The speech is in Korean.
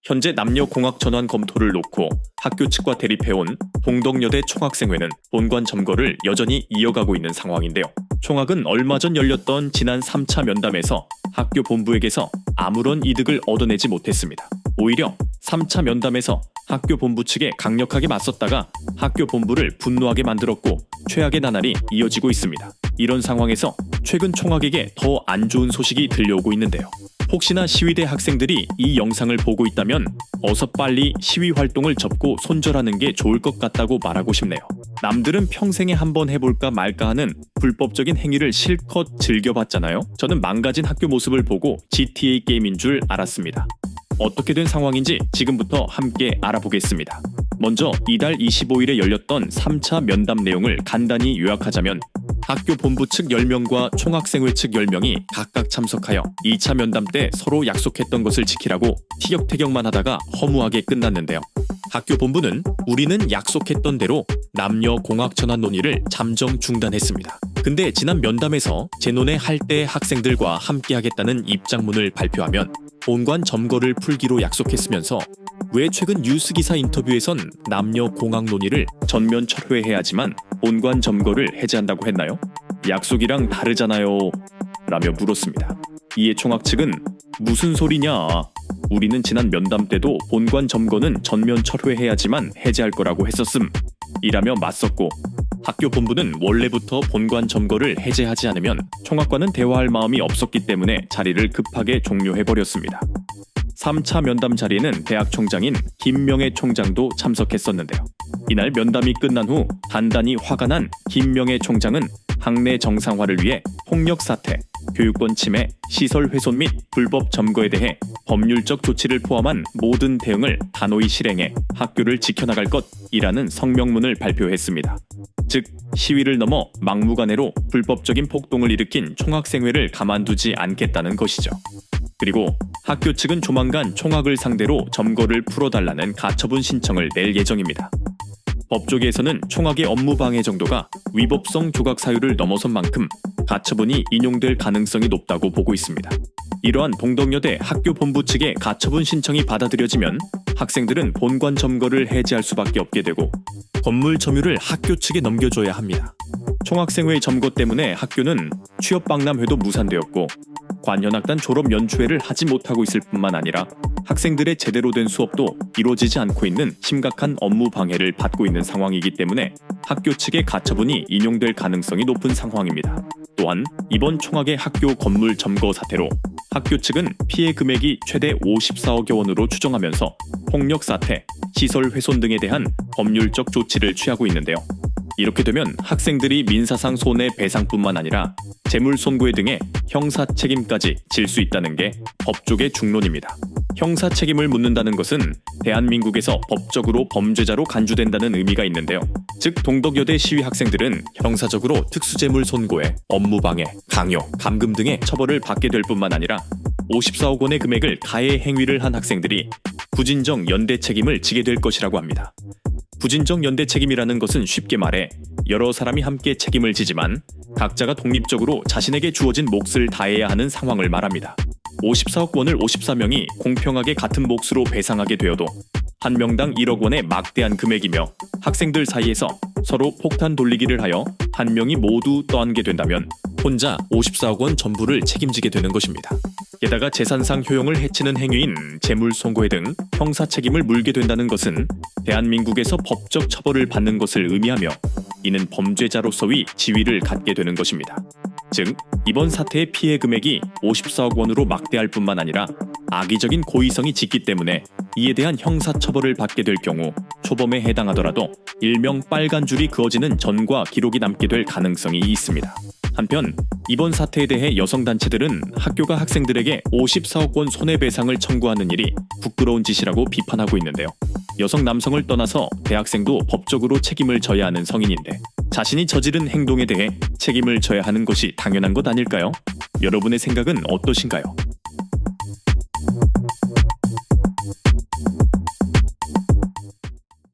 현재 남녀 공학 전환 검토를 놓고 학교 측과 대립해온 동덕여대 총학생회는 본관 점거를 여전히 이어가고 있는 상황인데요. 총학은 얼마 전 열렸던 지난 3차 면담에서 학교 본부에게서 아무런 이득을 얻어내지 못했습니다. 오히려 3차 면담에서 학교 본부 측에 강력하게 맞섰다가 학교 본부를 분노하게 만들었고 최악의 나날이 이어지고 있습니다. 이런 상황에서 최근 총학에게 더 안 좋은 소식이 들려오고 있는데요. 혹시나 시위대 학생들이 이 영상을 보고 있다면 어서 빨리 시위 활동을 접고 손절하는 게 좋을 것 같다고 말하고 싶네요. 남들은 평생에 한번 해볼까 말까 하는 불법적인 행위를 실컷 즐겨봤잖아요. 저는 망가진 학교 모습을 보고 GTA 게임인 줄 알았습니다. 어떻게 된 상황인지 지금부터 함께 알아보겠습니다. 먼저 이달 25일에 열렸던 3차 면담 내용을 간단히 요약하자면 학교 본부 측 10명과 총학생회 측 10명이 각각 참석하여 2차 면담 때 서로 약속했던 것을 지키라고 티격태격만 하다가 허무하게 끝났는데요. 학교 본부는 우리는 약속했던 대로 남녀 공학 전환 논의를 잠정 중단했습니다. 근데 지난 면담에서 재논회 할 때 학생들과 함께 하겠다는 입장문을 발표하면 본관 점거를 풀기로 약속했으면서 왜 최근 뉴스기사 인터뷰에선 남녀 공학 논의를 전면 철회해야지만 본관 점거를 해제한다고 했나요? 약속이랑 다르잖아요 라며 물었습니다. 이에 총학 측은 무슨 소리냐, 우리는 지난 면담 때도 본관 점거는 전면 철회해야지만 해제할 거라고 했었음 이라며 맞섰고, 학교 본부는 원래부터 본관 점거를 해제하지 않으면 총학과는 대화할 마음이 없었기 때문에 자리를 급하게 종료해버렸습니다. 3차 면담 자리에는 대학 총장인 김명애 총장도 참석했었는데요. 이날 면담이 끝난 후 단단히 화가 난 김명애 총장은 학내 정상화를 위해 폭력 사태, 교육권 침해, 시설 훼손 및 불법 점거에 대해 법률적 조치를 포함한 모든 대응을 단호히 실행해 학교를 지켜나갈 것이라는 성명문을 발표했습니다. 즉, 시위를 넘어 막무가내로 불법적인 폭동을 일으킨 총학생회를 가만두지 않겠다는 것이죠. 그리고 학교 측은 조만간 총학을 상대로 점거를 풀어달라는 가처분 신청을 낼 예정입니다. 법조계에서는 총학의 업무 방해 정도가 위법성 조각 사유를 넘어선 만큼 가처분이 인용될 가능성이 높다고 보고 있습니다. 이러한 동덕여대 학교 본부 측의 가처분 신청이 받아들여지면 학생들은 본관 점거를 해제할 수밖에 없게 되고 건물 점유를 학교 측에 넘겨줘야 합니다. 총학생회 점거 때문에 학교는 취업박람회도 무산되었고 관현악단 졸업 연추회를 하지 못하고 있을 뿐만 아니라 학생들의 제대로 된 수업도 이루어지지 않고 있는 심각한 업무 방해를 받고 있는 상황이기 때문에 학교 측의 가처분이 인용될 가능성이 높은 상황입니다. 또한 이번 총학의 학교 건물 점거 사태로 학교 측은 피해 금액이 최대 54억여 원으로 추정하면서 폭력 사태, 시설 훼손 등에 대한 법률적 조치를 취하고 있는데요. 이렇게 되면 학생들이 민사상 손해배상뿐만 아니라 재물 손괴 등의 형사 책임까지 질 수 있다는 게 법조계 중론입니다. 형사 책임을 묻는다는 것은 대한민국에서 법적으로 범죄자로 간주된다는 의미가 있는데요. 즉, 동덕여대 시위 학생들은 형사적으로 특수재물 손고에 업무방해, 강요, 감금 등의 처벌을 받게 될 뿐만 아니라 54억 원의 금액을 가해 행위를 한 학생들이 부진정 연대 책임을 지게 될 것이라고 합니다. 부진정 연대 책임이라는 것은 쉽게 말해 여러 사람이 함께 책임을 지지만 각자가 독립적으로 자신에게 주어진 몫을 다해야 하는 상황을 말합니다. 54억 원을 54명이 공평하게 같은 몫으로 배상하게 되어도 한 명당 1억 원의 막대한 금액이며 학생들 사이에서 서로 폭탄 돌리기를 하여 한 명이 모두 떠안게 된다면 혼자 54억 원 전부를 책임지게 되는 것입니다. 게다가 재산상 효용을 해치는 행위인 재물 손괴 등 형사 책임을 물게 된다는 것은 대한민국에서 법적 처벌을 받는 것을 의미하며 이는 범죄자로서의 지위를 갖게 되는 것입니다. 즉, 이번 사태의 피해 금액이 54억 원으로 막대할 뿐만 아니라 악의적인 고의성이 짙기 때문에 이에 대한 형사 처벌을 받게 될 경우 초범에 해당하더라도 일명 빨간 줄이 그어지는 전과 기록이 남게 될 가능성이 있습니다. 한편 이번 사태에 대해 여성단체들은 학교가 학생들에게 54억 원 손해배상을 청구하는 일이 부끄러운 짓이라고 비판하고 있는데요. 여성 남성을 떠나서 대학생도 법적으로 책임을 져야 하는 성인인데 자신이 저지른 행동에 대해 책임을 져야 하는 것이 당연한 것 아닐까요? 여러분의 생각은 어떠신가요?